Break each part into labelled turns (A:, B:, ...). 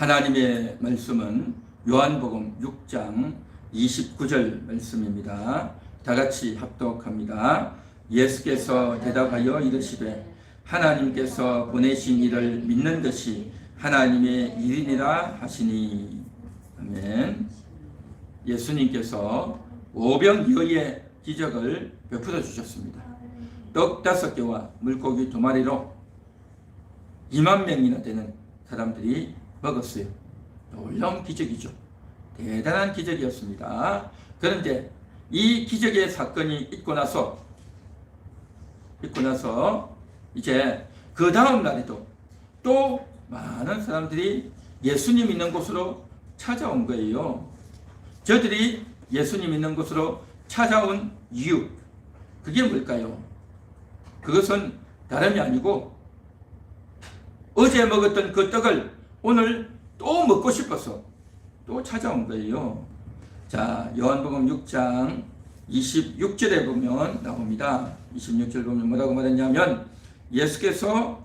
A: 하나님의 말씀은 요한복음 6장 29절 말씀입니다. 다 같이 합독합니다. 예수께서 대답하여 이르시되 하나님께서 보내신 이를 믿는 것이 하나님의 일이니라 하시니. 아멘. 예수님께서 오병이어의 기적을 베풀어 주셨습니다. 떡 5개와 물고기 2마리로 2만 명이나 되는 사람들이 먹었어요. 놀라운 기적이죠. 대단한 기적이었습니다. 그런데 이 기적의 사건이 있고 나서 이제 그 다음 날에도 또 많은 사람들이 예수님 있는 곳으로 찾아온 거예요. 저들이 예수님 있는 곳으로 찾아온 이유, 그게 뭘까요? 그것은 다름이 아니고 어제 먹었던 그 떡을 오늘 또 먹고 싶어서 또 찾아온 거예요. 자, 요한복음 6장 26절에 보면 나옵니다. 26절 보면 뭐라고 말했냐면 예수께서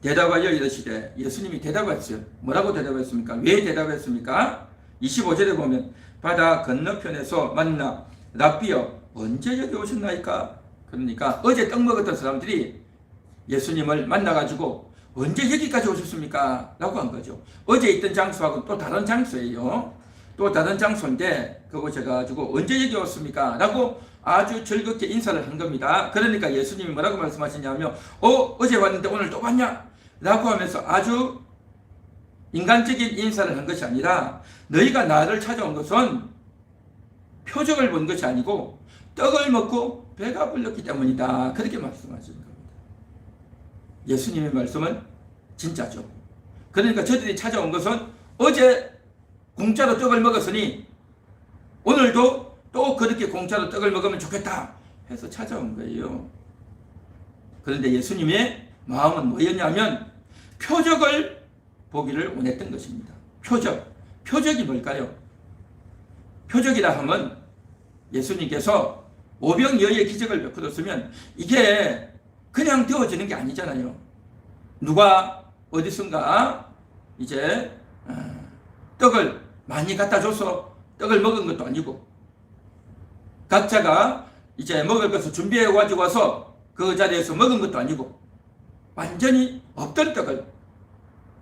A: 대답하여 이르시되, 예수님이 대답했어요. 뭐라고 대답했습니까? 왜 대답했습니까? 25절에 보면 바다 건너편에서 만나 랍비여 언제 여기 오셨나이까? 그러니까 어제 떡 먹었던 사람들이 예수님을 만나가지고 언제 여기까지 오셨습니까? 라고 한 거죠. 어제 있던 장소하고 또 다른 장소예요. 또 다른 장소인데 그곳에 가가지고 언제 여기 왔습니까? 라고 아주 즐겁게 인사를 한 겁니다. 그러니까 예수님이 뭐라고 말씀하시냐면 어제 왔는데 오늘 또 왔냐? 라고 하면서 아주 인간적인 인사를 한 것이 아니라 너희가 나를 찾아온 것은 표적을 본 것이 아니고 떡을 먹고 배가 불렀기 때문이다. 그렇게 말씀하시는 겁니다. 예수님의 말씀은 진짜죠. 그러니까 저들이 찾아온 것은 어제 공짜로 떡을 먹었으니 오늘도 또 그렇게 공짜로 떡을 먹으면 좋겠다 해서 찾아온 거예요. 그런데 예수님의 마음은 뭐였냐면 표적을 보기를 원했던 것입니다. 표적이 뭘까요? 표적이라 하면 예수님께서 오병이어의 기적을 베풀었으면 이게 그냥 되어지는 게 아니잖아요. 누가 어디선가 이제 떡을 많이 갖다 줘서 떡을 먹은 것도 아니고 각자가 이제 먹을 것을 준비해 가지고 와서 그 자리에서 먹은 것도 아니고 완전히 없던 떡을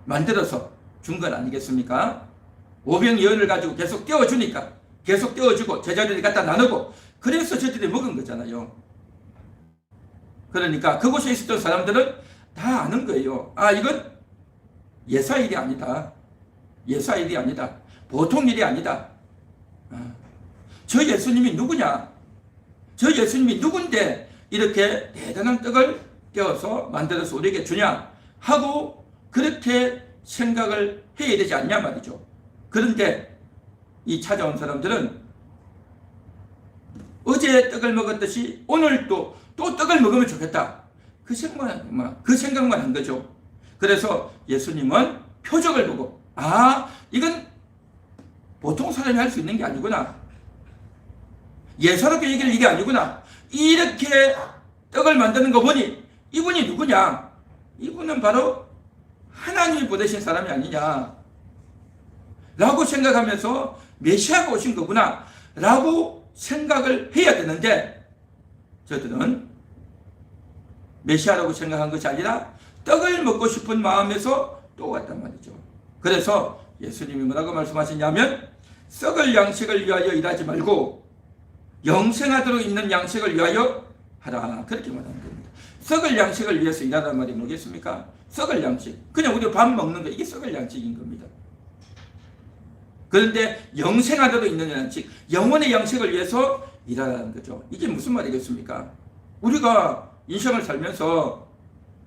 A: 만들어서 준 건 아니겠습니까? 오병이어를 가지고 계속 떼어주니까 계속 떼어주고 제자들이 갖다 나누고 그래서 저들이 먹은 거잖아요. 그러니까 그곳에 있었던 사람들은 다 아는 거예요. 이건 예사일이 아니다. 예사일이 아니다. 보통 일이 아니다. 저 예수님이 누구냐? 저 예수님이 누군데 이렇게 대단한 떡을 떼어서 만들어서 우리에게 주냐? 하고 그렇게 생각을 해야 되지 않냐 말이죠. 그런데 이 찾아온 사람들은 어제 떡을 먹었듯이 오늘 또 떡을 먹으면 좋겠다. 그 생각만 한 거죠. 그래서 예수님은 표적을 보고 이건 보통 사람이 할 수 있는 게 아니구나. 예사롭게 얘기할 일이 아니구나. 이렇게 떡을 만드는 거 보니 이분이 누구냐? 이분은 바로 하나님이 보내신 사람이 아니냐 라고 생각하면서 메시아가 오신 거구나 라고 생각을 해야 되는데 저들은 메시아라고 생각한 것이 아니라 떡을 먹고 싶은 마음에서 또 왔단 말이죠. 그래서 예수님이 뭐라고 말씀하시냐면 썩을 양식을 위하여 일하지 말고 영생하도록 있는 양식을 위하여 하라. 그렇게 말하는 겁니다. 썩을 양식을 위해서 일하란 말이 뭐겠습니까? 썩을 양식. 그냥 우리 밥 먹는 거 이게 썩을 양식인 겁니다. 그런데 영생하도록 있는 양식, 영혼의 양식을 위해서 일하라는 거죠. 이게 무슨 말이겠습니까? 우리가 인생을 살면서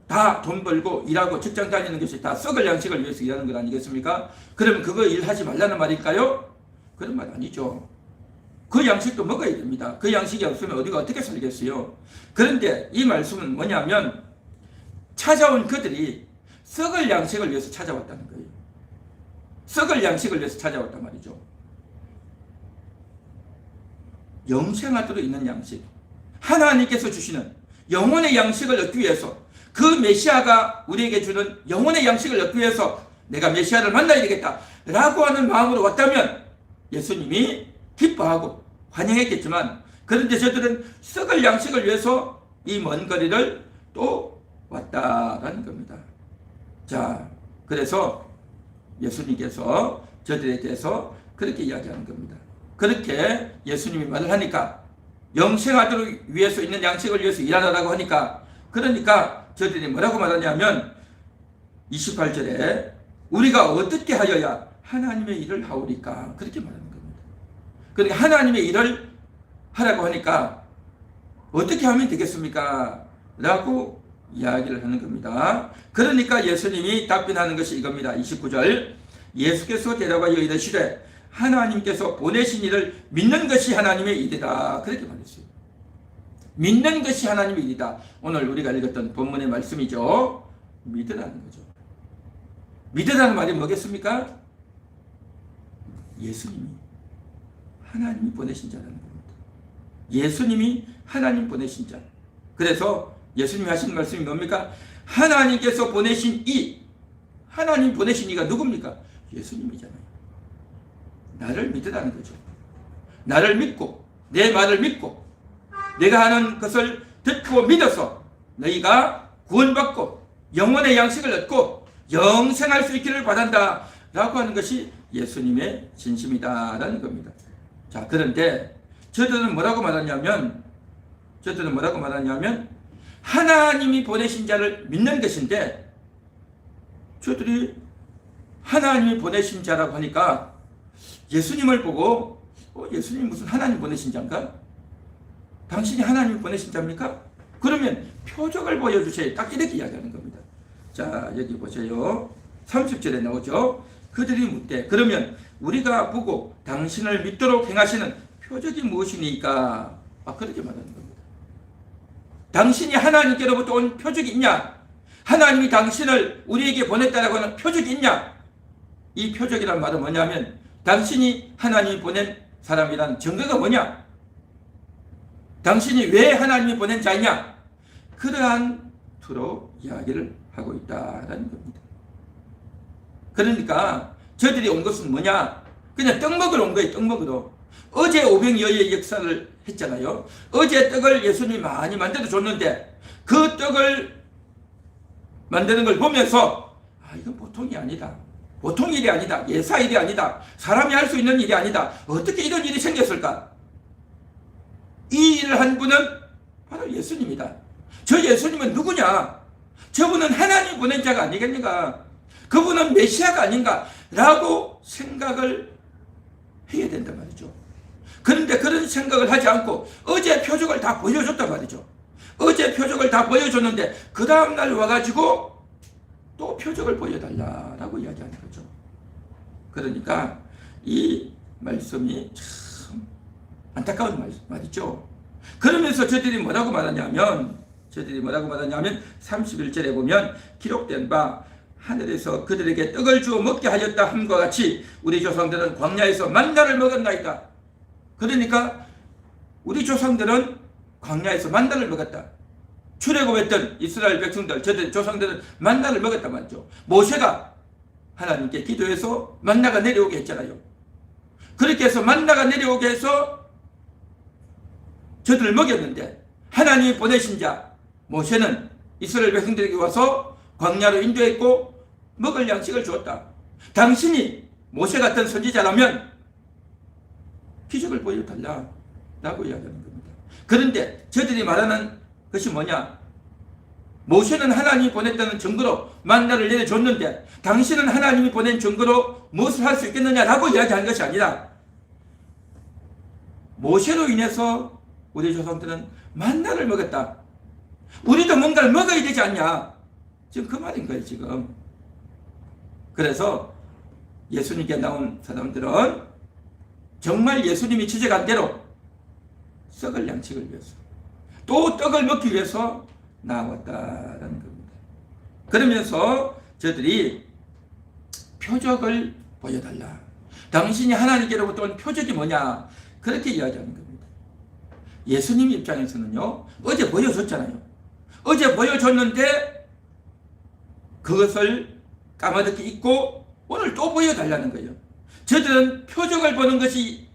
A: 다 돈 벌고 일하고 직장 다니는 것이 다 썩을 양식을 위해서 일하는 것 아니겠습니까? 그러면 그거 일하지 말라는 말일까요? 그런 말 아니죠. 그 양식도 먹어야 됩니다. 그 양식이 없으면 어디가 어떻게 살겠어요? 그런데 이 말씀은 뭐냐면 찾아온 그들이 썩을 양식을 위해서 찾아왔다는 거예요. 썩을 양식을 위해서 찾아왔단 말이죠. 영생하도록 있는 양식, 하나님께서 주시는 영혼의 양식을 얻기 위해서 그 메시아가 우리에게 주는 영혼의 양식을 얻기 위해서 내가 메시아를 만나야 되겠다 라고 하는 마음으로 왔다면 예수님이 기뻐하고 환영했겠지만, 그런데 저들은 썩을 양식을 위해서 이 먼 거리를 또 왔다라는 겁니다. 자, 그래서 예수님께서 저들에 대해서 그렇게 이야기하는 겁니다. 그렇게 예수님이 말을 하니까, 영생하도록 위해서 있는 양식을 위해서 일하라고 하니까, 그러니까 저들이 뭐라고 말하냐면 28절에 우리가 어떻게 하여야 하나님의 일을 하오리까, 그렇게 말하는 겁니다. 그러니까 하나님의 일을 하라고 하니까 어떻게 하면 되겠습니까? 라고 이야기를 하는 겁니다. 그러니까 예수님이 답변하는 것이 이겁니다. 29절, 예수께서 대답하여 이르시되 하나님께서 보내신 이를 믿는 것이 하나님의 일이다, 그렇게 말했어요. 믿는 것이 하나님의 일이다. 오늘 우리가 읽었던 본문의 말씀이죠. 믿으라는 거죠. 믿으라는 말이 뭐겠습니까? 예수님이 하나님이 보내신 자라는 겁니다. 예수님이 하나님 보내신 자. 그래서 예수님이 하시는 말씀이 뭡니까? 하나님께서 보내신 이, 하나님 보내신 이가 누굽니까? 예수님이잖아요. 나를 믿으라는 거죠. 나를 믿고, 내 말을 믿고, 내가 하는 것을 듣고 믿어서 너희가 구원받고 영원의 양식을 얻고 영생할 수 있기를 바란다 라고 하는 것이 예수님의 진심이다라는 겁니다. 자, 그런데 저들은 뭐라고 말하냐면 하나님이 보내신 자를 믿는 것인데, 저들이 하나님이 보내신 자라고 하니까 예수님을 보고 예수님 무슨 하나님 보내신 자인가? 당신이 하나님 보내신 자입니까? 그러면 표적을 보여주세요. 딱 이렇게 이야기하는 겁니다. 자, 여기 보세요. 30절에 나오죠. 그들이 묻되 그러면 우리가 보고 당신을 믿도록 행하시는 표적이 무엇이니까? 그렇게 말하는 겁니다. 당신이 하나님께로부터 온 표적이 있냐? 하나님이 당신을 우리에게 보냈다라고 하는 표적이 있냐? 이 표적이란 말은 뭐냐면 당신이 하나님이 보낸 사람이란 증거가 뭐냐? 당신이 왜 하나님이 보낸 자이냐? 그러한 투로 이야기를 하고 있다라는 겁니다. 그러니까 저들이 온 것은 뭐냐? 그냥 떡 먹으러 온 거예요. 떡 먹으러. 어제 오병이어의 역사를 했잖아요. 어제 떡을 예수님이 많이 만들어 줬는데 그 떡을 만드는 걸 보면서 이건 보통이 아니다. 보통 일이 아니다. 예사 일이 아니다. 사람이 할 수 있는 일이 아니다. 어떻게 이런 일이 생겼을까? 이 일을 한 분은 바로 예수님이다. 저 예수님은 누구냐? 저분은 하나님 보낸 자가 아니겠는가? 그분은 메시아가 아닌가? 라고 생각을 해야 된단 말이죠. 그런데 그런 생각을 하지 않고 어제 표적을 다 보여줬단 말이죠. 어제 표적을 다 보여줬는데 그 다음날 와가지고 또 표적을 보여달라라고 이야기하는 거죠. 그러니까 이 말씀이 참 안타까운 말이죠. 그러면서 저들이 뭐라고 말하냐면 31절에 보면 기록된 바 하늘에서 그들에게 떡을 주어 먹게 하였다 함과 같이 우리 조상들은 광야에서 만나를 먹었나이다. 그러니까 우리 조상들은 광야에서 만나를 먹었다. 출애굽했던 이스라엘 백성들, 저들 조상들은 만나를 먹었단 말이죠. 모세가 하나님께 기도해서 만나가 내려오게 했잖아요. 그렇게 해서 만나가 내려오게 해서 저들을 먹였는데 하나님이 보내신 자 모세는 이스라엘 백성들에게 와서 광야로 인도했고 먹을 양식을 주었다. 당신이 모세 같은 선지자라면 기적을 보여달라라고 이야기하는 겁니다. 그런데 저들이 말하는 것이 뭐냐? 모세는 하나님이 보냈다는 증거로 만나를 내려줬는데 당신은 하나님이 보낸 증거로 무엇을 할 수 있겠느냐라고 이야기하는 것이 아니라 모세로 인해서 우리 조상들은 만나를 먹었다. 우리도 뭔가를 먹어야 되지 않냐? 지금 그 말인 거예요, 지금. 그래서 예수님께 나온 사람들은 정말 예수님이 지적한 대로 썩을 양식을 위해서 또 떡을 먹기 위해서 나왔다라는 겁니다. 그러면서 저들이 표적을 보여달라. 당신이 하나님께로부터 온 표적이 뭐냐? 그렇게 이야기하는 겁니다. 예수님 입장에서는요, 어제 보여줬잖아요. 어제 보여줬는데 그것을 까마득히 잊고 오늘 또 보여달라는 거예요. 저들은 표적을 보는 것이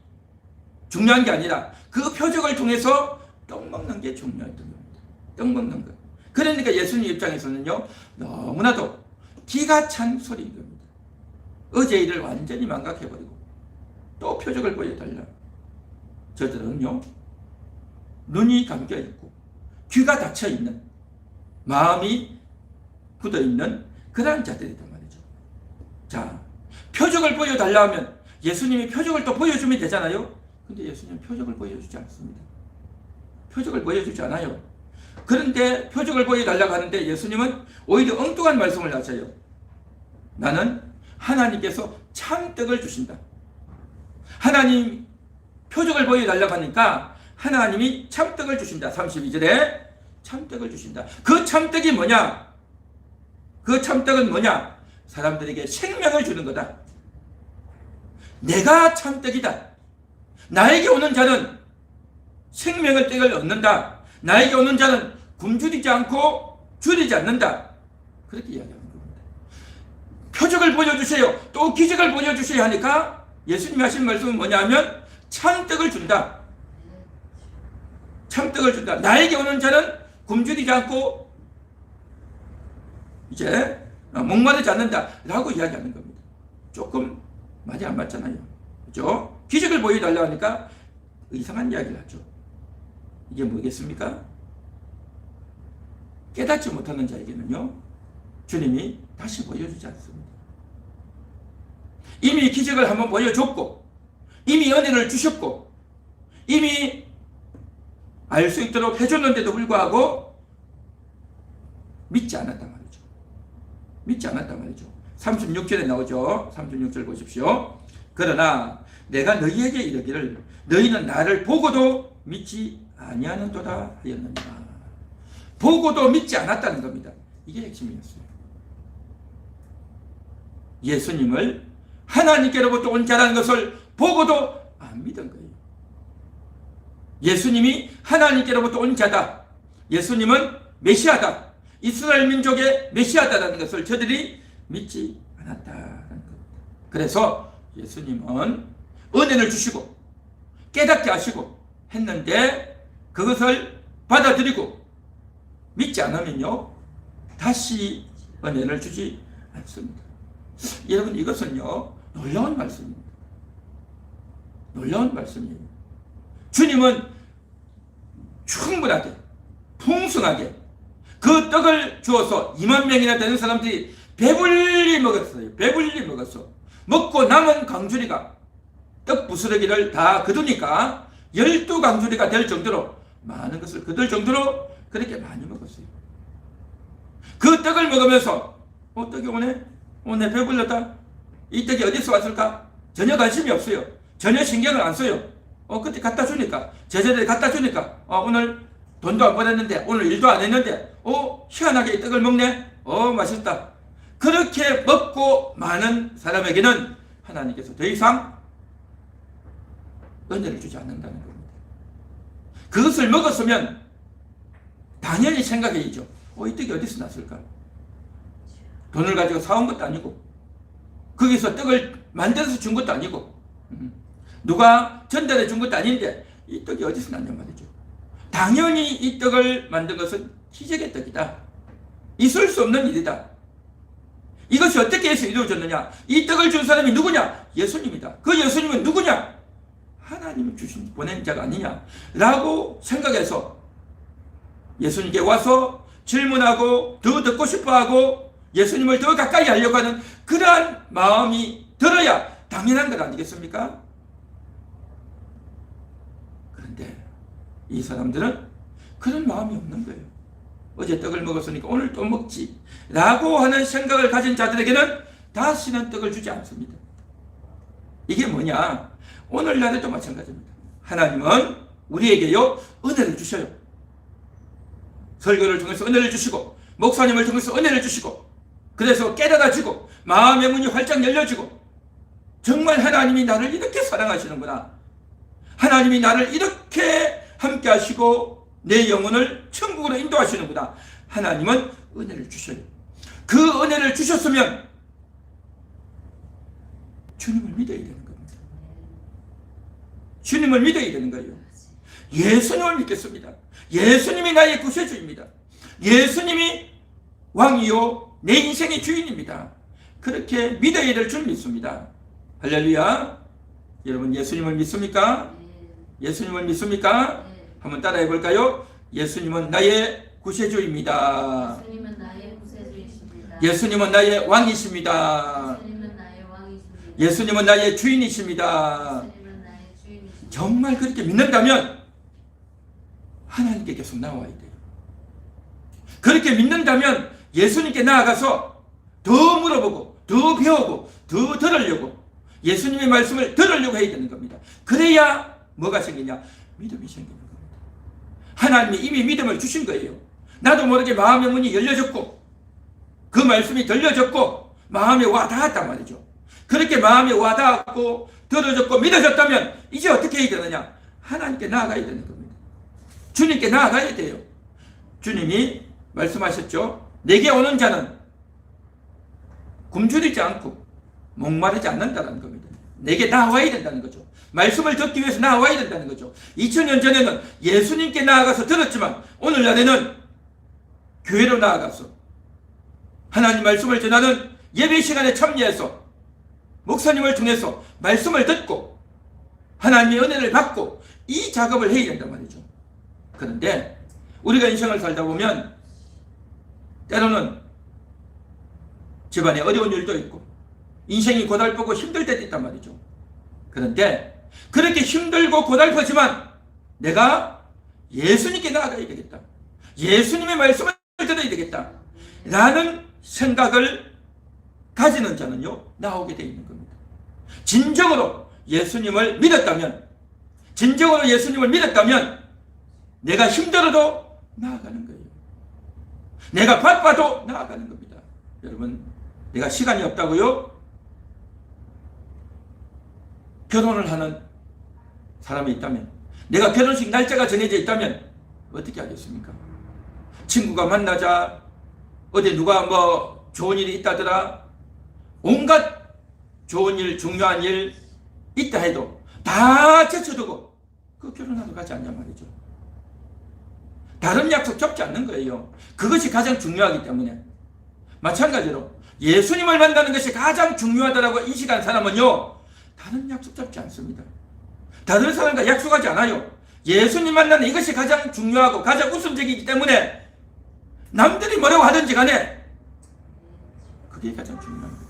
A: 중요한 게 아니라 그 표적을 통해서 떡 먹는 게 중요했던 겁니다. 떡 먹는 것. 그러니까 예수님 입장에서는요, 너무나도 기가 찬 소리인 겁니다. 어제 일을 완전히 망각해버리고 또 표적을 보여달라. 저들은요, 눈이 감겨있고 귀가 닫혀있는, 마음이 굳어있는 그러한 자들이란 말이죠. 자, 표적을 보여달라 하면 예수님이 표적을 또 보여주면 되잖아요. 근데 예수님은 표적을 보여주지 않습니다. 표적을 보여주지 않아요. 그런데 표적을 보여달라고 하는데 예수님은 오히려 엉뚱한 말씀을 하셔요. 나는 하나님께서 참떡을 주신다. 하나님 표적을 보여달라고 하니까 하나님이 참떡을 주신다. 32절에 참떡을 주신다. 그 참떡이 뭐냐? 그 참떡은 뭐냐? 사람들에게 생명을 주는 거다. 내가 참떡이다. 나에게 오는 자는 생명의 떡을 얻는다. 나에게 오는 자는 굶주리지 않고 줄이지 않는다. 그렇게 이야기하는 겁니다. 표적을 보여주세요. 또 기적을 보여주세요 하니까 예수님이 하신 말씀은 뭐냐면 참떡을 준다. 참떡을 준다. 나에게 오는 자는 굶주리지 않고 이제 목마르지 않는다 라고 이야기하는 겁니다. 조금 많이 안 맞잖아요. 그죠? 기적을 보여달라고 하니까 이상한 이야기를 하죠. 이게 뭐겠습니까? 깨닫지 못하는 자에게는요, 주님이 다시 보여주지 않습니다. 이미 기적을 한번 보여줬고, 이미 은혜를 주셨고, 이미 알 수 있도록 해줬는데도 불구하고 믿지 않았단 말이죠. 믿지 않았단 말이죠. 36절에 나오죠. 36절 보십시오. 그러나 내가 너희에게 이르기를 너희는 나를 보고도 믿지 아니하는도다 하였느니라. 보고도 믿지 않았다는 겁니다. 이게 핵심이었어요. 예수님을 하나님께로부터 온 자라는 것을 보고도 안 믿은 거예요. 예수님이 하나님께로부터 온 자다. 예수님은 메시아다. 이스라엘 민족의 메시아다라는 것을 저들이 믿지 않았다는 겁니다. 그래서 예수님은 은혜를 주시고 깨닫게 하시고 했는데 그것을 받아들이고 믿지 않으면요, 다시 은혜를 주지 않습니다. 여러분, 이것은요, 놀라운 말씀입니다. 놀라운 말씀이에요. 주님은 충분하게, 풍성하게 그 떡을 주어서 2만 명이나 되는 사람들이 배불리 먹었어요. 배불리 먹었어. 먹고 남은 강주리가 떡 부스러기를 다 거두니까 12강주리가 될 정도로 많은 것을 거둘 정도로 그렇게 많이 먹었어요. 그 떡을 먹으면서 떡이 오네? 내 배불렀다. 이 떡이 어디서 왔을까? 전혀 관심이 없어요. 전혀 신경을 안 써요. 그때 갖다 주니까, 제자들이 갖다 주니까, 오늘 돈도 안 보냈는데, 오늘 일도 안 했는데, 희한하게 이 떡을 먹네? 맛있다. 그렇게 먹고 많은 사람에게는 하나님께서 더 이상 은혜를 주지 않는다는 겁니다. 그것을 먹었으면 당연히 생각해야죠. 이 떡이 어디서 났을까? 돈을 가지고 사온 것도 아니고, 거기서 떡을 만들어서 준 것도 아니고, 누가 전달해 준 것도 아닌데 이 떡이 어디서 났냔 말이죠. 당연히 이 떡을 만든 것은 기적의 떡이다. 있을 수 없는 일이다. 이것이 어떻게 해서 이루어졌느냐? 이 떡을 준 사람이 누구냐? 예수님이다. 그 예수님은 누구냐? 하나님이 주신 보낸 자가 아니냐? 라고 생각해서 예수님께 와서 질문하고 더 듣고 싶어하고 예수님을 더 가까이 하려고 하는 그러한 마음이 들어야 당연한 것 아니겠습니까? 그런데 이 사람들은 그런 마음이 없는 거예요. 어제 떡을 먹었으니까 오늘 또 먹지 라고 하는 생각을 가진 자들에게는 다시는 떡을 주지 않습니다. 이게 뭐냐? 오늘날에도 마찬가지입니다. 하나님은 우리에게요 은혜를 주셔요. 설교를 통해서 은혜를 주시고 목사님을 통해서 은혜를 주시고 그래서 깨달아지고 마음의 문이 활짝 열려지고 정말 하나님이 나를 이렇게 사랑하시는구나. 하나님이 나를 이렇게 함께 하시고 내 영혼을 천국으로 인도하시는구나. 하나님은 은혜를 주셔요. 그 은혜를 주셨으면 주님을 믿어야 되는 겁니다. 주님을 믿어야 되는 거예요. 예수님을 믿겠습니다. 예수님이 나의 구세주입니다. 예수님이 왕이요 내 인생의 주인입니다. 그렇게 믿어야 될 줄 믿습니다. 할렐루야. 여러분 예수님을 믿습니까? 예수님을 믿습니까? 한번 따라해 볼까요? 예수님은 나의 구세주입니다.
B: 예수님은 나의 구세주이십니다.
A: 예수님은 나의 왕이십니다.
B: 예수님은 나의 왕이십니다.
A: 예수님은 나의 주인이십니다.
B: 예수님은 나의 주인이십니다.
A: 정말 그렇게 믿는다면 하나님께 계속 나와야 돼요. 그렇게 믿는다면 예수님께 나아가서 더 물어보고 더 배우고 더 들으려고 예수님의 말씀을 들으려고 해야 되는 겁니다. 그래야 뭐가 생기냐? 믿음이 생기는 겁니다. 하나님이 이미 믿음을 주신 거예요. 나도 모르게 마음의 문이 열려졌고 그 말씀이 들려졌고 마음에 와닿았단 말이죠. 그렇게 마음에 와닿았고 들어졌고 믿어졌다면 이제 어떻게 해야 되느냐? 하나님께 나아가야 되는 겁니다. 주님께 나아가야 돼요. 주님이 말씀하셨죠. 내게 오는 자는 굶주리지 않고 목마르지 않는다는 겁니다. 내게 나와야 된다는 거죠. 말씀을 듣기 위해서 나와야 된다는 거죠. 2000년 전에는 예수님께 나아가서 들었지만 오늘날에는 교회로 나아가서 하나님 말씀을 전하는 예배 시간에 참여해서 목사님을 통해서 말씀을 듣고 하나님의 은혜를 받고 이 작업을 해야 된단 말이죠. 그런데 우리가 인생을 살다 보면 때로는 집안에 어려운 일도 있고 인생이 고달프고 힘들 때도 있단 말이죠. 그런데 그렇게 힘들고 고달프지만 내가 예수님께 나아가야 되겠다. 예수님의 말씀을 들어야 되겠다. 라는 생각을 가지는 자는요, 나오게 되어 있는 겁니다. 진정으로 예수님을 믿었다면, 진정으로 예수님을 믿었다면 내가 힘들어도 나아가는 거예요. 내가 바빠도 나아가는 겁니다. 여러분, 내가 시간이 없다고요? 결혼을 하는 사람이 있다면, 내가 결혼식 날짜가 정해져 있다면 어떻게 하겠습니까? 친구가 만나자, 어디 누가 뭐 좋은 일이 있다더라, 온갖 좋은 일, 중요한 일 있다 해도 다 제쳐두고 그 결혼하러 가지 않냐 말이죠. 다른 약속 잡지 않는 거예요. 그것이 가장 중요하기 때문에. 마찬가지로 예수님을 만나는 것이 가장 중요하다라고 인식한 사람은요, 다른 약속 잡지 않습니다. 다른 사람과 약속하지 않아요. 예수님 만나는 이것이 가장 중요하고 가장 우선적이기 때문에 남들이 뭐라고 하든지 간에 그게 가장 중요한 겁니다.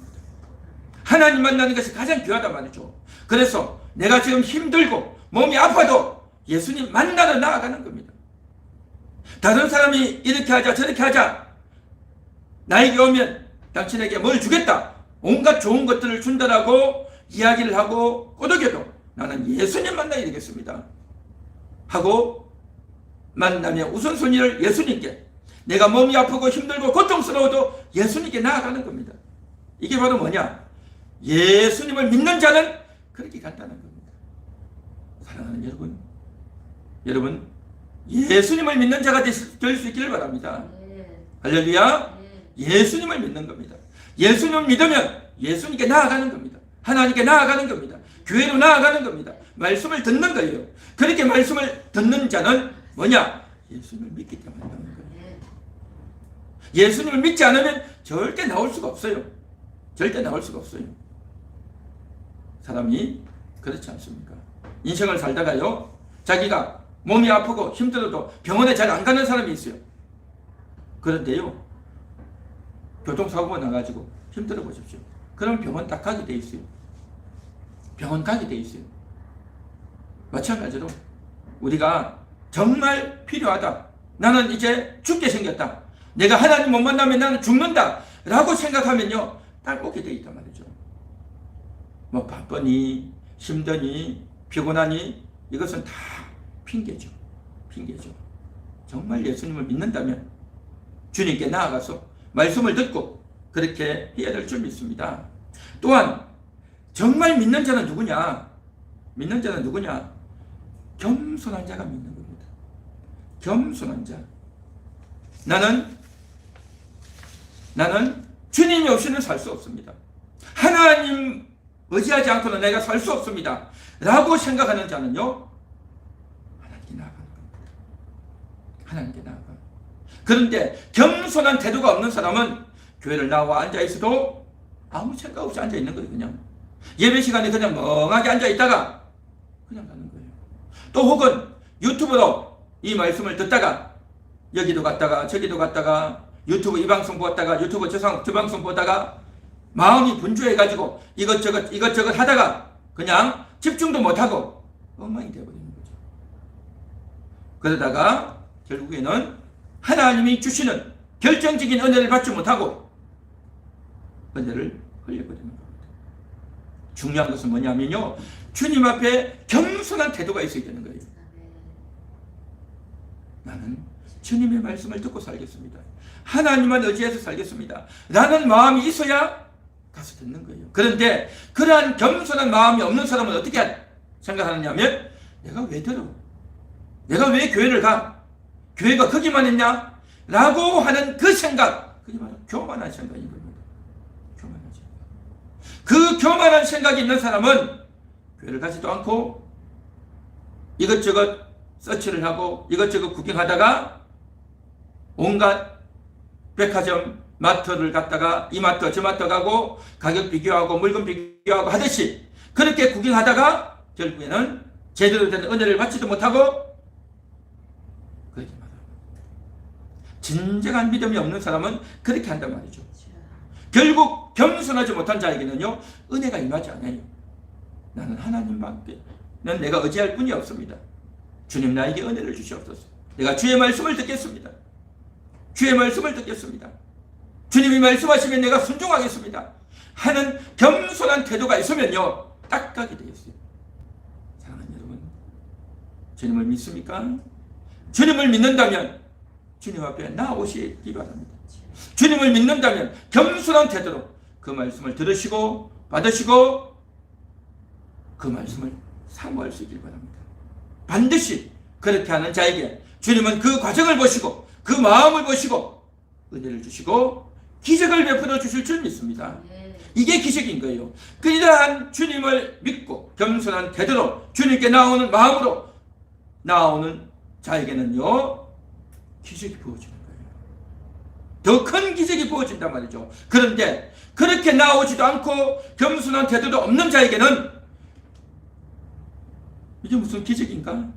A: 하나님 만나는 것이 가장 귀하단 말이죠. 그래서 내가 지금 힘들고 몸이 아파도 예수님 만나러 나아가는 겁니다. 다른 사람이 이렇게 하자 저렇게 하자, 나에게 오면 당신에게 뭘 주겠다, 온갖 좋은 것들을 준다라고 이야기를 하고 꼬드겨도 나는 예수님 만나야 되겠습니다 하고 만나면 우선순위를 예수님께, 내가 몸이 아프고 힘들고 고통스러워도 예수님께 나아가는 겁니다. 이게 바로 뭐냐? 예수님을 믿는 자는 그렇게 간다는 겁니다. 사랑하는 여러분, 여러분 예수님을 믿는 자가 될 수 있기를 바랍니다. 할렐루야. 예수님을 믿는 겁니다. 예수님을 믿으면 예수님께 나아가는 겁니다. 하나님께 나아가는 겁니다. 교회로 나아가는 겁니다. 말씀을 듣는 거예요. 그렇게 말씀을 듣는 자는 뭐냐? 예수님을 믿기 때문에 나오는 거예요. 예수님을 믿지 않으면 절대 나올 수가 없어요. 절대 나올 수가 없어요. 사람이 그렇지 않습니까? 인생을 살다가요, 자기가 몸이 아프고 힘들어도 병원에 잘 안 가는 사람이 있어요. 그런데요, 교통사고가 나가지고 힘들어 보십시오. 그럼 병원 딱 가게 돼 있어요. 병원 가게 돼 있어요. 마찬가지로 우리가 정말 필요하다, 나는 이제 죽게 생겼다, 내가 하나님 못 만나면 나는 죽는다 라고 생각하면요, 딱 오게 돼 있단 말이죠. 뭐 바쁘니 힘드니 피곤하니 이것은 다 핑계죠. 핑계죠. 정말 예수님을 믿는다면 주님께 나아가서 말씀을 듣고 그렇게 해야 될 줄 믿습니다. 또한 정말 믿는 자는 누구냐? 믿는 자는 누구냐? 겸손한 자가 믿는 겁니다. 겸손한 자. 나는 주님이 없이는 살 수 없습니다. 하나님과 의지하지 않고는 내가 살 수 없습니다 라고 생각하는 자는요, 하나님께 나아가는 겁니다. 하나님께 나아가. 그런데 겸손한 태도가 없는 사람은 교회를 나와 앉아있어도 아무 생각 없이 앉아있는 거예요. 그냥 예배 시간에 그냥 멍하게 앉아있다가 그냥 가는 거예요. 또 혹은 유튜브로 이 말씀을 듣다가 여기도 갔다가 저기도 갔다가 유튜브 이 방송 보다가 유튜브 저 방송 보다가 마음이 분주해가지고 이것저것 하다가 그냥 집중도 못하고 엉망이 되어버리는 거죠. 그러다가 결국에는 하나님이 주시는 결정적인 은혜를 받지 못하고 은혜를 흘려버리는 겁니다. 중요한 것은 뭐냐면요, 주님 앞에 겸손한 태도가 있어야 되는 거예요. 나는 주님의 말씀을 듣고 살겠습니다. 하나님만 의지해서 살겠습니다 라는 마음이 있어야 가서 듣는 거예요. 그런데 그러한 겸손한 마음이 없는 사람은 어떻게 생각하느냐면, 내가 왜 들어? 내가 왜 교회를 가? 교회가 거기만 있냐? 라고 하는 그 생각, 그게 바로 교만한 생각인 겁니다. 교만한 생각. 그 교만한 생각이 있는 사람은 교회를 가지도 않고 이것저것 서치를 하고 이것저것 구경하다가 온갖 백화점, 마트를 갔다가 이 마트 저 마트 가고 가격 비교하고 물건 비교하고 하듯이 그렇게 구경하다가 결국에는 제대로 된 은혜를 받지도 못하고 그렇게 말합니다. 진정한 믿음이 없는 사람은 그렇게 한단 말이죠. 결국 겸손하지 못한 자에게는요, 은혜가 임하지 않아요. 나는 하나님밖에 내가 의지할 뿐이 없습니다. 주님 나에게 은혜를 주시옵소서. 내가 주의 말씀을 듣겠습니다. 주의 말씀을 듣겠습니다. 주님이 말씀하시면 내가 순종하겠습니다 하는 겸손한 태도가 있으면요, 딱하게 되겠어요. 사랑하는 여러분, 주님을 믿습니까? 주님을 믿는다면 주님 앞에 나오시기 바랍니다. 주님을 믿는다면 겸손한 태도로 그 말씀을 들으시고 받으시고 그 말씀을 사모할 수 있길 바랍니다. 반드시 그렇게 하는 자에게 주님은 그 과정을 보시고 그 마음을 보시고 은혜를 주시고 기적을 베풀어 주실 줄 믿습니다. 이게 기적인 거예요. 그러한 주님을 믿고 겸손한 태도로 주님께 나오는 마음으로 나오는 자에게는요, 기적이 부어지는 거예요. 더 큰 기적이 부어진단 말이죠. 그런데 그렇게 나오지도 않고 겸손한 태도도 없는 자에게는 이게 무슨 기적인가?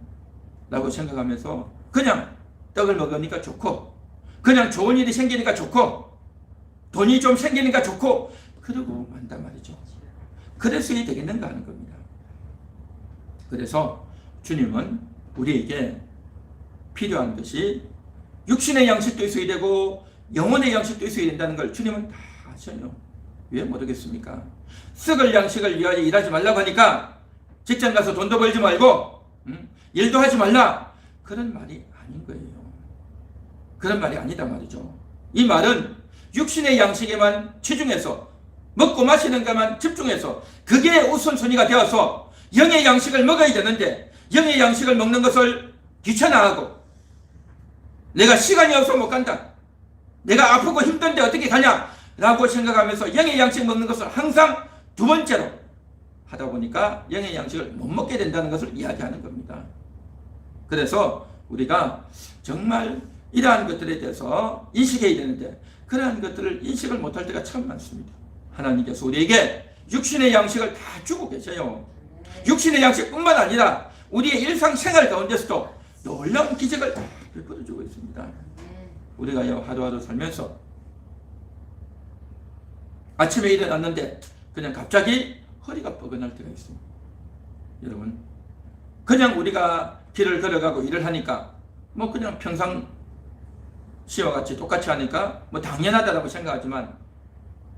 A: 라고 생각하면서 그냥 떡을 먹으니까 좋고 그냥 좋은 일이 생기니까 좋고 돈이 좀 생기니까 좋고 그러고 만단 말이죠. 그래서야 되겠는가 하는 겁니다. 그래서 주님은 우리에게 필요한 것이 육신의 양식도 있어야 되고 영혼의 양식도 있어야 된다는 걸 주님은 다 아셔요. 왜 모르겠습니까? 썩을 양식을 위하여 일하지 말라고 하니까 직장 가서 돈도 벌지 말고 일도 하지 말라, 그런 말이 아닌 거예요. 그런 말이 아니다 말이죠. 이 말은 육신의 양식에만 치중해서 먹고 마시는 것만 집중해서 그게 우선순위가 되어서 영의 양식을 먹어야 되는데 영의 양식을 먹는 것을 귀찮아하고 내가 시간이 없어 못 간다, 내가 아프고 힘든데 어떻게 가냐 라고 생각하면서 영의 양식 먹는 것을 항상 두 번째로 하다 보니까 영의 양식을 못 먹게 된다는 것을 이야기하는 겁니다. 그래서 우리가 정말 이러한 것들에 대해서 인식해야 되는데 그러한 것들을 인식을 못할 때가 참 많습니다. 하나님께서 우리에게 육신의 양식을 다 주고 계세요. 육신의 양식뿐만 아니라 우리의 일상생활 가운데서도 놀라운 기적을 다 베풀어주고 있습니다. 우리가 하루하루 살면서 아침에 일어났는데 그냥 갑자기 허리가 뻐근할 때가 있습니다. 여러분, 그냥 우리가 길을 걸어가고 일을 하니까 뭐 그냥 평상시와 같이 똑같이 하니까 뭐 당연하다라고 생각하지만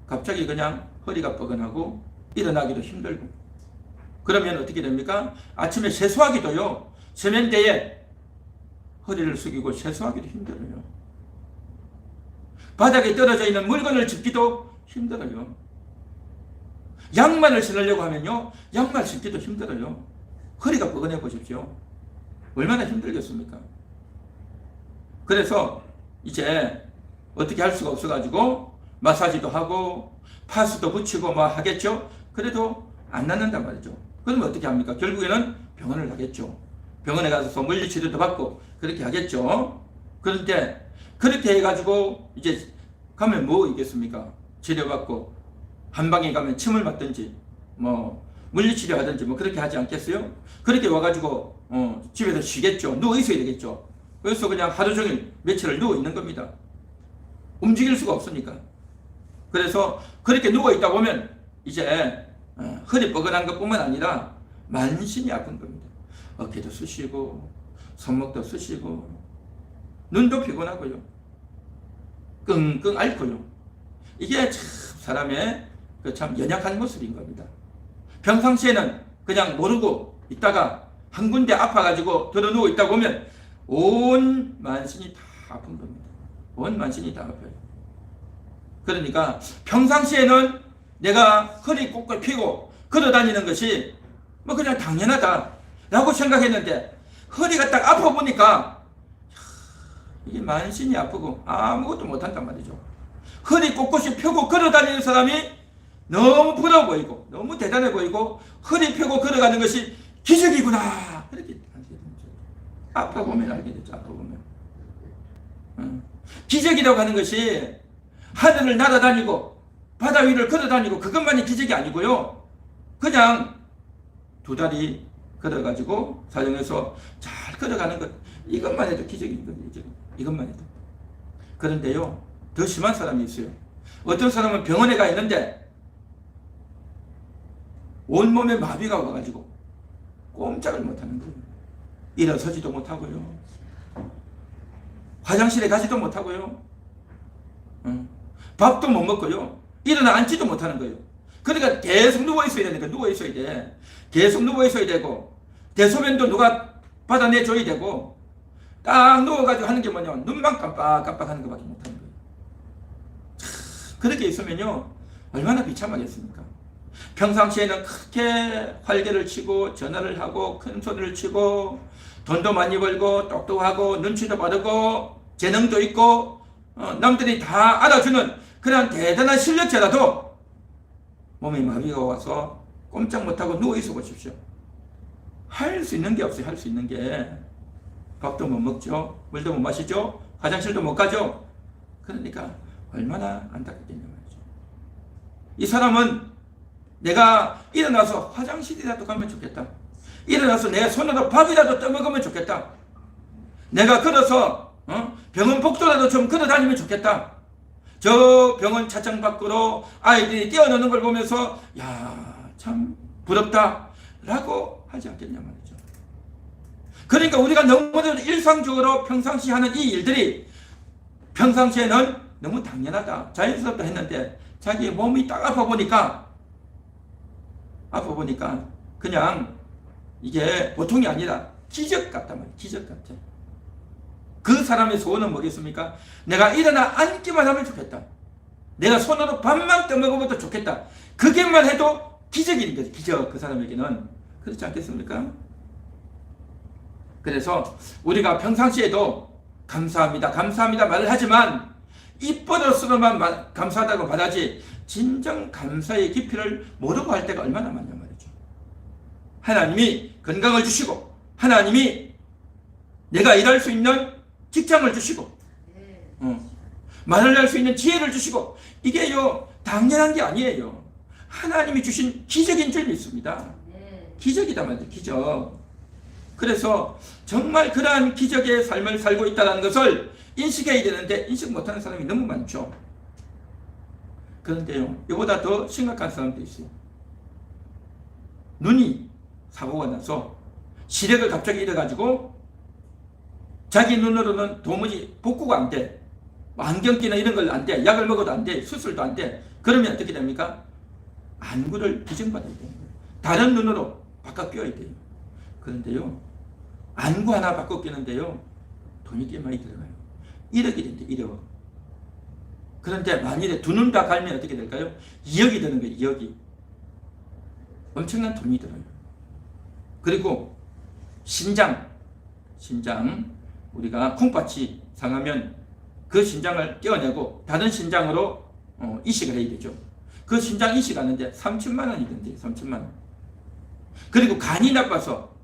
A: 갑자기 그냥 허리가 뻐근하고 일어나기도 힘들고 그러면 어떻게 됩니까? 아침에 세수하기도요, 세면대에 허리를 숙이고 세수하기도 힘들어요. 바닥에 떨어져 있는 물건을 짚기도 힘들어요. 양말을 신으려고 하면요, 양말 신기도 힘들어요. 허리가 뻐근해 보십시오. 얼마나 힘들겠습니까? 그래서 이제 어떻게 할 수가 없어가지고 마사지도 하고 파스도 붙이고 뭐 하겠죠. 그래도 안 낫는단 말이죠. 그러면 어떻게 합니까? 결국에는 병원을 가겠죠. 병원에 가서 물리치료도 받고 그렇게 하겠죠. 그런데 그렇게 해가지고 이제 가면 뭐 있겠습니까? 치료받고 한방에 가면 침을 맞든지 뭐 물리치료 하든지 뭐 그렇게 하지 않겠어요? 그렇게 와가지고 집에서 쉬겠죠. 누워 있어야 되겠죠. 그래서 그냥 하루 종일 며칠을 누워 있는 겁니다. 움직일 수가 없으니까. 그래서 그렇게 누워 있다 보면 이제 허리 뻐근한 것뿐만 아니라 만신이 아픈 겁니다. 어깨도 쑤시고 손목도 쑤시고 눈도 피곤하고요. 끙끙 앓고요. 이게 참 사람의 그 참 연약한 모습인 겁니다. 평상시에는 그냥 모르고 있다가 한 군데 아파가지고 들어 누워 있다 보면 온 만신이 다 아픈 겁니다. 온 만신이 다 아파요. 그러니까 평상시에는 내가 허리 꼿꼿 펴고 걸어 다니는 것이 뭐 그냥 당연하다라고 생각했는데 허리가 딱 아파 보니까 이게 만신이 아프고 아무것도 못한단 말이죠. 허리 꼿꼿이 펴고 걸어 다니는 사람이 너무 부러워 보이고 너무 대단해 보이고 허리 펴고 걸어가는 것이 기적이구나 이렇게 알게 되죠. 아파 보면 알게 되죠. 아파 보면 기적이라고 하는 것이 하늘을 날아다니고 바다 위를 걸어다니고 그것만이 기적이 아니고요. 그냥 두 다리 걸어가지고 사정해서 잘 걸어가는 것 이것만 해도 기적인 거죠. 이것만 해도. 그런데요 더 심한 사람이 있어요. 어떤 사람은 병원에 가 있는데 온몸에 마비가 와가지고 꼼짝을 못하는 거예요. 일어서지도 못하고요. 화장실에 가지도 못하고요. 밥도 못 먹고요. 일어나 앉지도 못하는 거예요. 그러니까 계속 누워있어야 되니까 누워있어야 돼. 계속 누워있어야 되고 대소변도 누가 받아내줘야 되고 딱 누워가지고 하는 게 뭐냐면 눈만 깜빡깜빡 하는 것밖에 못하는 거예요. 그렇게 있으면요 얼마나 비참하겠습니까? 평상시에는 크게 활개를 치고 전화를 하고 큰 소리를 치고 돈도 많이 벌고 똑똑하고 눈치도 빠르고 재능도 있고 남들이 다 알아주는 그런 대단한 실력자라도 몸에 마비가 와서 꼼짝 못하고 누워있어 보십시오. 할 수 있는 게 없어요. 할 수 있는 게 밥도 못 먹죠. 물도 못 마시죠. 화장실도 못 가죠. 그러니까 얼마나 안타깝겠냐 말이죠. 이 사람은 내가 일어나서 화장실이라도 가면 좋겠다. 일어나서 내 손으로 밥이라도 떠먹으면 좋겠다. 내가 걸어서 병원 복도라도 좀 걸어 다니면 좋겠다. 저 병원 차창 밖으로 아이들이 뛰어노는 걸 보면서 야 참 부럽다 라고 하지 않겠냐 말이죠. 그러니까 우리가 너무도 일상적으로 평상시 하는 이 일들이 평상시에는 너무 당연하다 자연스럽다 했는데 자기 몸이 딱 아파 보니까 그냥 이게 보통이 아니라 기적 같단 말이에요. 기적 같아. 그 사람의 소원은 뭐겠습니까? 내가 일어나 앉기만 하면 좋겠다. 내가 손으로 밥만 떠먹어도 좋겠다. 그게만 해도 기적인 거지. 기적. 그 사람에게는. 그렇지 않겠습니까? 그래서 우리가 평상시에도 감사합니다. 감사합니다 말을 하지만 입버릇으로만 감사하다고 말하지 진정 감사의 깊이를 모르고 할 때가 얼마나 많냐 말이죠. 하나님이 건강을 주시고 하나님이 내가 일할 수 있는 직장을 주시고 말을 할 수 있는 지혜를 주시고 이게요 당연한 게 아니에요. 하나님이 주신 기적인 줄 믿습니다. 기적이다 말이죠. 기적. 그래서 정말 그러한 기적의 삶을 살고 있다는 것을 인식해야 되는데 인식 못하는 사람이 너무 많죠. 그런데요 이보다 더 심각한 사람도 있어요. 눈이 사고가 나서 시력을 갑자기 잃어가지고 자기 눈으로는 도무지 복구가 안 돼. 안경 끼나 이런 걸 안 돼. 약을 먹어도 안 돼. 수술도 안 돼. 그러면 어떻게 됩니까? 안구를 기증받아야 돼요. 다른 눈으로 바꿔 끼워야 돼요. 그런데요 안구 하나 바꿔 끼는데요 돈이 꽤 많이 들어가요. 1억이 된대. 1억. 그런데 만일에 두 눈 다 갈면 어떻게 될까요? 2억이 되는 거예요. 2억이. 엄청난 돈이 들어요. 그리고 신장 우리가 콩팥이 상하면 그 신장을 떼어내고 다른 신장으로 이식을 해야 되죠. 그 신장 이식하는데 3천만 원이 든대요. 3천만 원. 그리고 간이 나빠서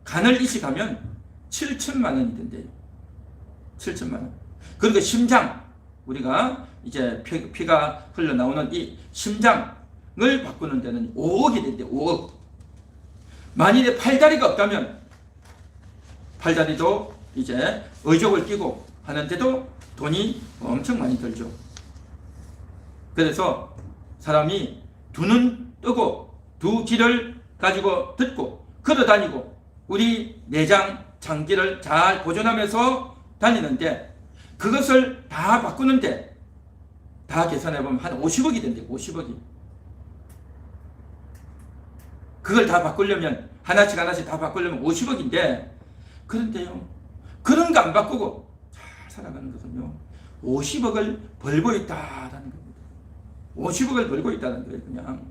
A: 간을 이식하면 7천만 원이 된대요. 7천만 원. 그리고 심장, 우리가 이제 피가 흘러나오는 이 심장을 바꾸는 데는 5억이 된대. 5억. 만일에 팔다리가 없다면 팔다리도 이제 의족을 끼고 하는데도 돈이 엄청 많이 들죠. 그래서 사람이 두 눈 뜨고 두 귀를 가지고 듣고 걸어 다니고 우리 내장 장기를 잘 보존하면서 다니는데 그것을 다 바꾸는데 다 계산해보면 한 50억이 된대. 50억이. 그걸 다 바꾸려면 하나씩 다 바꾸려면 50억인데 그런데요, 그런 거 안 바꾸고 잘 살아가는 것은요 50억을 벌고 있다라는 겁니다. 50억을 벌고 있다는 거예요. 그냥.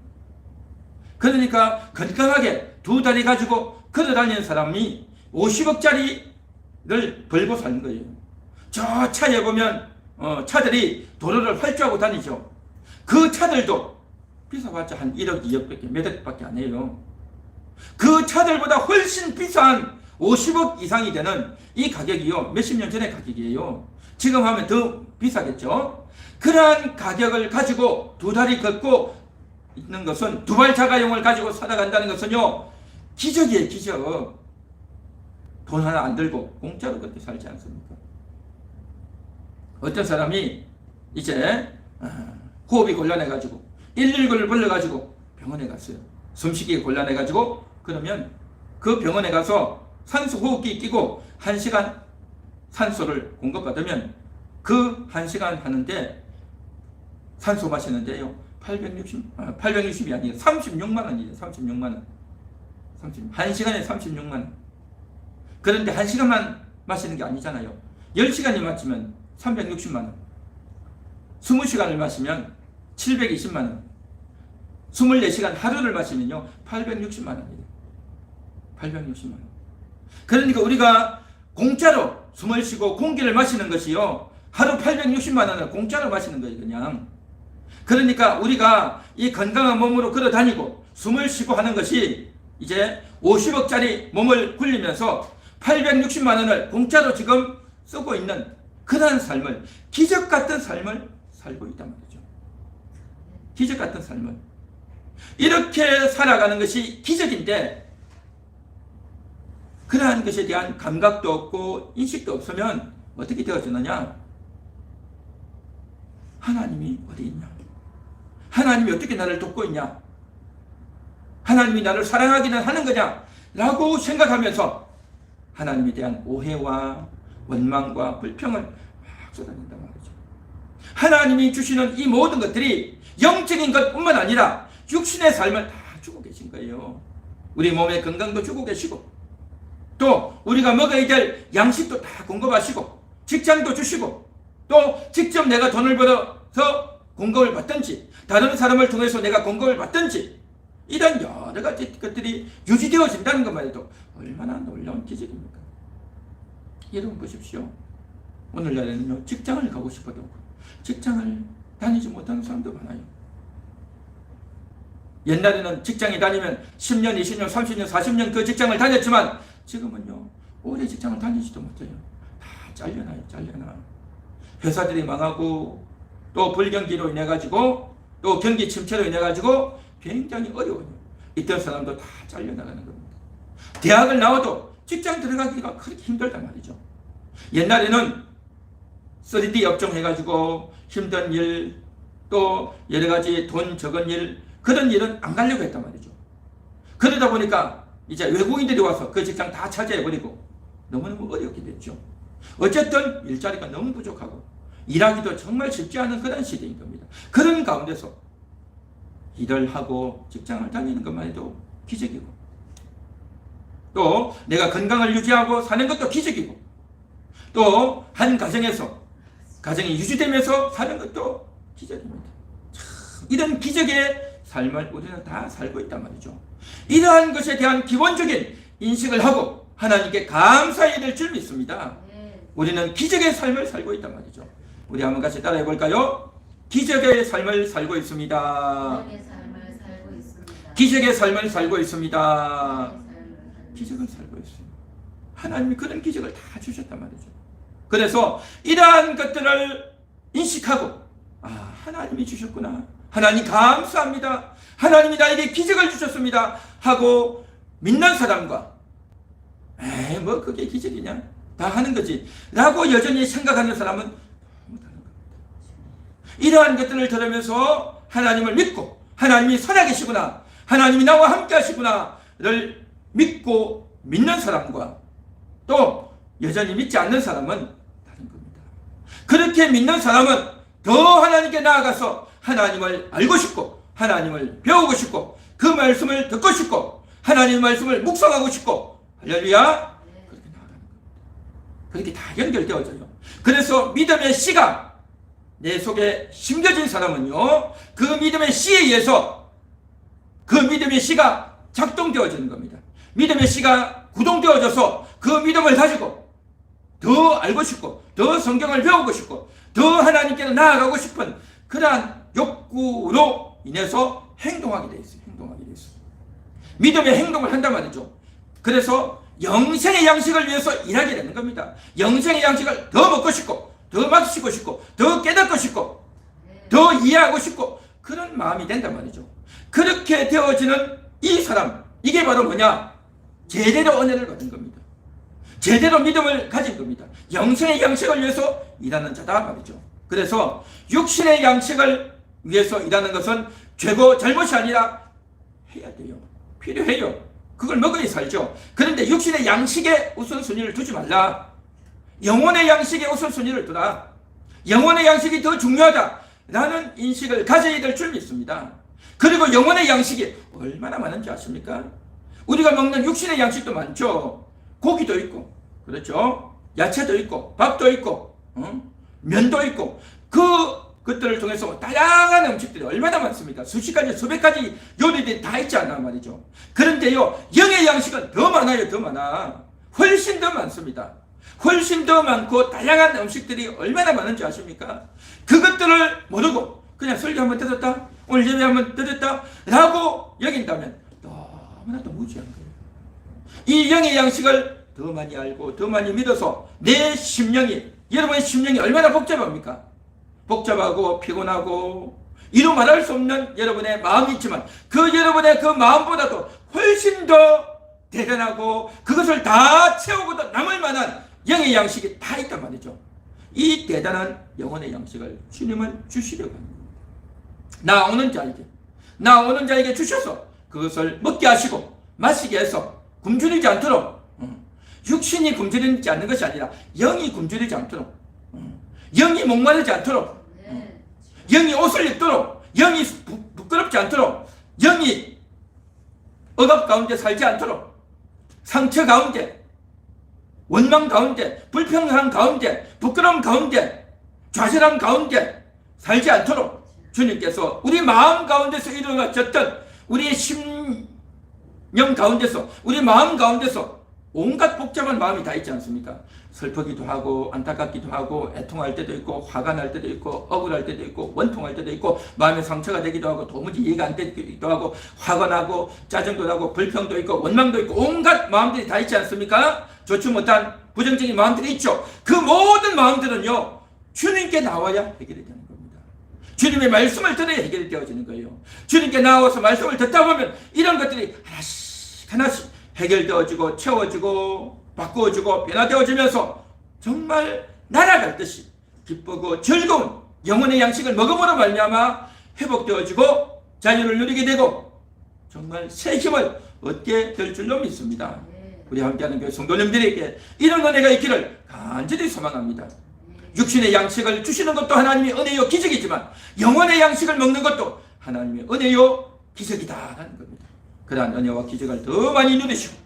A: 그러니까 건강하게 두 다리 가지고 걸어 다니는 사람이 50억짜리를 벌고 사는 거예요. 저 차에 보면 차들이 도로를 활주하고 다니죠. 그 차들도 비싸봤자 한 1억, 2억밖에 몇 억밖에 안 해요. 그 차들보다 훨씬 비싼 50억 이상이 되는 이 가격이요, 몇십 년 전의 가격이에요. 지금 하면 더 비싸겠죠. 그러한 가격을 가지고 두 다리 걷고 있는 것은, 두발 자가용을 가지고 살아간다는 것은요 기적이에요. 기적. 돈 하나 안 들고 공짜로 그렇게 살지 않습니까? 어떤 사람이 이제 호흡이 곤란해가지고 119를 불러가지고 병원에 갔어요. 숨쉬기 곤란해가지고. 그러면 그 병원에 가서 산소 호흡기 끼고 1시간 산소를 공급받으면 그 1시간 하는데 산소 마시는데요 860이 아니에요. 36만 원이에요. 36만 원. 1시간에 36만 원. 그런데 1시간만 마시는 게 아니잖아요. 10시간이 마시면 360만 원. 20시간을 마시면 720만 원. 24시간 하루를 마시면요 860만 원이에요. 860만 원. 그러니까 우리가 공짜로 숨을 쉬고 공기를 마시는 것이요 하루 860만 원을 공짜로 마시는 거예요. 그냥. 그러니까 우리가 이 건강한 몸으로 걸어 다니고 숨을 쉬고 하는 것이 이제 50억짜리 몸을 굴리면서 860만 원을 공짜로 지금 쓰고 있는 그런 삶을, 기적 같은 삶을 살고 있단 말이죠. 기적 같은 삶을. 이렇게 살아가는 것이 기적인데 그러한 것에 대한 감각도 없고 인식도 없으면 어떻게 되어지느냐? 하나님이 어디 있냐? 하나님이 어떻게 나를 돕고 있냐? 하나님이 나를 사랑하기는 하는 거냐? 라고 생각하면서 하나님에 대한 오해와 원망과 불평을 막 쏟아낸단 말이죠. 하나님이 주시는 이 모든 것들이 영적인 것뿐만 아니라 육신의 삶을 다 주고 계신 거예요. 우리 몸의 건강도 주고 계시고 또 우리가 먹어야 될 양식도 다 공급하시고 직장도 주시고 또 직접 내가 돈을 벌어서 공급을 받든지 다른 사람을 통해서 내가 공급을 받든지 이런 여러 가지 것들이 유지되어진다는 것만 해도 얼마나 놀라운 기적입니까? 여러분 보십시오. 오늘날에는요 직장을 가고 싶어도 직장을 다니지 못하는 사람도 많아요. 옛날에는 직장에 다니면 10년, 20년, 30년, 40년 그 직장을 다녔지만 지금은요 오래 직장을 다니지도 못해요. 다 잘려나요. 잘려나. 회사들이 망하고 또 불경기로 인해 가지고 또 경기 침체로 인해 가지고 굉장히 어려워요. 이런 사람도 다 잘려나가는 겁니다. 대학을 나와도 직장 들어가기가 그렇게 힘들단 말이죠. 옛날에는 3D 업종 해가지고 힘든 일, 또 여러 가지 돈 적은 일, 그런 일은 안 가려고 했단 말이죠. 그러다 보니까 이제 외국인들이 와서 그 직장 다 차지해버리고 너무너무 어렵게 됐죠. 어쨌든 일자리가 너무 부족하고 일하기도 정말 쉽지 않은 그런 시대인 겁니다. 그런 가운데서 일을 하고 직장을 다니는 것만 해도 기적이고 또 내가 건강을 유지하고 사는 것도 기적이고 또 한 가정에서 가정이 유지되면서 사는 것도 기적입니다. 참, 이런 기적의 삶을 우리는 다 살고 있단 말이죠. 이러한 것에 대한 기본적인 인식을 하고 하나님께 감사해야 될 줄 믿습니다. 우리는 기적의 삶을 살고 있단 말이죠. 우리 한번 같이 따라해 볼까요? 기적의 삶을 살고 있습니다.
B: 기적의 삶을 살고 있습니다.
A: 기적의 삶을 살고 있습니다. 기적을 살고 있어요. 하나님이 그런 기적을 다 주셨단 말이죠. 그래서 이러한 것들을 인식하고 하나님이 주셨구나. 하나님 감사합니다. 하나님이 나에게 기적을 주셨습니다. 하고 믿는 사람과 뭐 그게 기적이냐? 다 하는 거지. 라고 여전히 생각하는 사람은 못하는 겁니다. 이러한 것들을 들으면서 하나님을 믿고 하나님이 살아계시구나. 하나님이 나와 함께 하시구나를 믿고 믿는 사람과 또 여전히 믿지 않는 사람은 다른 겁니다. 그렇게 믿는 사람은 더 하나님께 나아가서 하나님을 알고 싶고 하나님을 배우고 싶고 그 말씀을 듣고 싶고 하나님의 말씀을 묵상하고 싶고 할렐루야 그렇게 나아가는 겁니다. 그렇게 다 연결되어져요. 그래서 믿음의 씨가 내 속에 심겨진 사람은요 그 믿음의 씨에 의해서 그 믿음의 씨가 작동되어지는 겁니다. 믿음의 씨가 구동되어져서 그 믿음을 가지고 더 알고 싶고 더 성경을 배우고 싶고 더 하나님께로 나아가고 싶은 그러한 욕구로 인해서 행동하게 돼 있어요. 행동하게 돼 있어요. 믿음의 행동을 한단 말이죠. 그래서 영생의 양식을 위해서 일하게 되는 겁니다. 영생의 양식을 더 먹고 싶고 더 마시고 싶고 더 깨닫고 싶고 더 이해하고 싶고 그런 마음이 된단 말이죠. 그렇게 되어지는 이 사람 이게 바로 뭐냐? 제대로 은혜를 받은 겁니다. 제대로 믿음을 가진 겁니다. 영생의 양식을 위해서 일하는 자다 말이죠. 그래서 육신의 양식을 위해서 일하는 것은 죄고 잘못이 아니라 해야 돼요. 필요해요. 그걸 먹어야 살죠. 그런데 육신의 양식에 우선순위를 두지 말라. 영혼의 양식에 우선순위를 두라. 영혼의 양식이 더 중요하다라는 인식을 가져야 될 줄 믿습니다. 그리고 영혼의 양식이 얼마나 많은지 아십니까? 우리가 먹는 육신의 양식도 많죠. 고기도 있고 그렇죠. 야채도 있고 밥도 있고 면도 있고 그것들을 통해서 다양한 음식들이 얼마나 많습니까? 수십 가지 수백 가지 요리들이 다 있지 않나 말이죠. 그런데요 영의 양식은 더 많아요. 더 많아. 훨씬 더 많습니다. 훨씬 더 많고 다양한 음식들이 얼마나 많은지 아십니까? 그것들을 모르고 그냥 설교 한번 들었다 오늘 예배 한번 들었다 라고 여긴다면 너무나도 무지한 거예요. 이 영의 양식을 더 많이 알고 더 많이 믿어서 내 심령이 여러분의 심령이 얼마나 복잡합니까? 복잡하고 피곤하고 이루 말할 수 없는 여러분의 마음이 있지만 그 여러분의 그 마음보다도 훨씬 더 대단하고 그것을 다 채우고도 남을 만한 영의 양식이 다 있단 말이죠. 이 대단한 영혼의 양식을 주님은 주시려고 합니다. 나오는 자에게 주셔서 그것을 먹게 하시고 마시게 해서 굶주리지 않도록 육신이 굶주리지 않는 것이 아니라 영이 굶주리지 않도록 영이 목마르지 않도록 영이 옷을 입도록 영이 부끄럽지 않도록 영이 억압 가운데 살지 않도록 상처 가운데 원망 가운데 불평한 가운데 부끄러움 가운데 좌절함 가운데 살지 않도록 주님께서 우리 마음 가운데서 일어나셨던 우리의 심령 가운데서 우리 마음 가운데서 온갖 복잡한 마음이 다 있지 않습니까? 슬프기도 하고 안타깝기도 하고 애통할 때도 있고 화가 날 때도 있고 억울할 때도 있고 원통할 때도 있고 마음의 상처가 되기도 하고 도무지 이해가 안 되기도 하고 화가 나고 짜증도 나고 불평도 있고 원망도 있고 온갖 마음들이 다 있지 않습니까? 좋지 못한 부정적인 마음들이 있죠. 그 모든 마음들은요 주님께 나와야 해결이 되는 겁니다. 주님의 말씀을 들어야 해결이 되어지는 거예요. 주님께 나와서 말씀을 듣다 보면 이런 것들이 하나씩 하나씩 해결되어지고 채워지고 바꾸어지고 변화되어지면서 정말 날아갈듯이 기쁘고 즐거운 영혼의 양식을 먹음으로 말미암아 회복되어지고 자유를 누리게 되고 정말 새 힘을 얻게 될 줄로 믿습니다. 우리 함께하는 교회 성도님들에게 이런 은혜가 있기를 간절히 소망합니다. 육신의 양식을 주시는 것도 하나님의 은혜요 기적이지만 영혼의 양식을 먹는 것도 하나님의 은혜요 기적이다라는 겁니다. 그러한 은혜와 기적을 더 많이 누리시고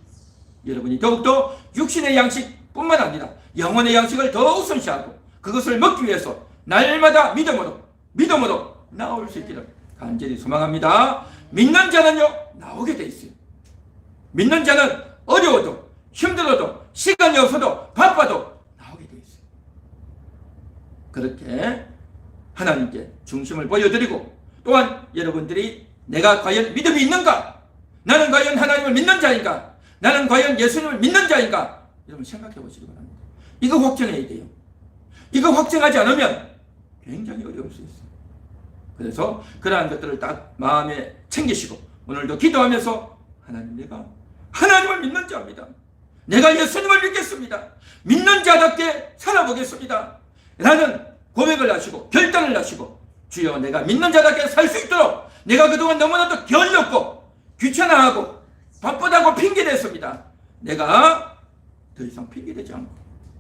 A: 여러분이 더욱더 육신의 양식뿐만 아니라 영혼의 양식을 더 우선시하고 그것을 먹기 위해서 날마다 믿음으로 나올 수 있기를 간절히 소망합니다. 믿는 자는요 나오게 돼 있어요. 믿는 자는 어려워도 힘들어도 시간이 없어도 바빠도 나오게 돼 있어요. 그렇게 하나님께 중심을 보여드리고 또한 여러분들이 내가 과연 믿음이 있는가 나는 과연 하나님을 믿는 자인가? 나는 과연 예수님을 믿는 자인가? 여러분 생각해 보시기 바랍니다. 이거 확정해야 돼요. 이거 확정하지 않으면 굉장히 어려울 수 있어요. 그래서 그러한 것들을 딱 마음에 챙기시고 오늘도 기도하면서 하나님, 내가 하나님을 믿는 자입니다. 내가 예수님을 믿겠습니다. 믿는 자답게 살아보겠습니다. 라는 고백을 하시고 결단을 하시고, 주여 내가 믿는 자답게 살 수 있도록 내가 그동안 너무나도 게을렀고 귀찮아하고 바쁘다고 핑계댔습니다. 내가 더 이상 핑계대지 않고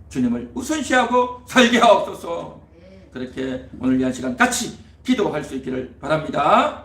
A: 주님을 우선시하고 살게 하옵소서. 그렇게 오늘 이 한 시간 같이 기도할 수 있기를 바랍니다.